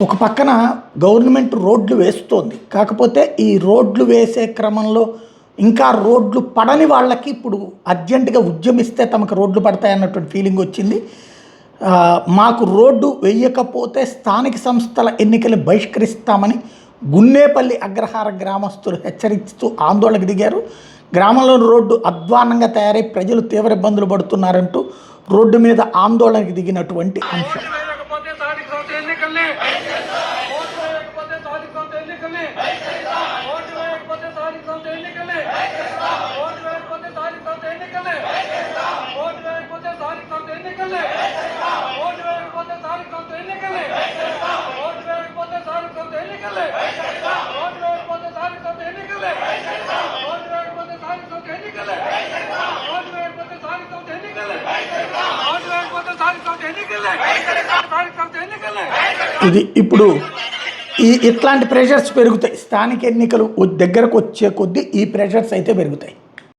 ఒక పక్కన గవర్నమెంట్ రోడ్లు వేస్తోంది. కాకపోతే ఈ రోడ్లు వేసే క్రమంలో ఇంకా రోడ్లు పడని వాళ్ళకి ఇప్పుడు అర్జెంటుగా ఉద్యమిస్తే తమకు రోడ్లు పడతాయన్నటువంటి ఫీలింగ్ వచ్చింది. మాకు రోడ్డు వేయకపోతే స్థానిక సంస్థల ఎన్నికలు బహిష్కరిస్తామని గున్నేపల్లి అగ్రహార గ్రామస్తులు హెచ్చరిస్తూ ఆందోళనకు దిగారు. గ్రామంలోని రోడ్డు అధ్వాన్నంగా తయారై ప్రజలు తీవ్ర ఇబ్బందులు పడుతున్నారంటూ రోడ్డు మీద ఆందోళనకు దిగినటువంటి అంశం. ఇది ఇప్పుడు ఇట్లాంటి ప్రెషర్స్ పెరుగుతాయి. స్థానిక ఎన్నికలు దగ్గరకు వచ్చే కొద్దీ ఈ ప్రెషర్స్ అయితే పెరుగుతాయి.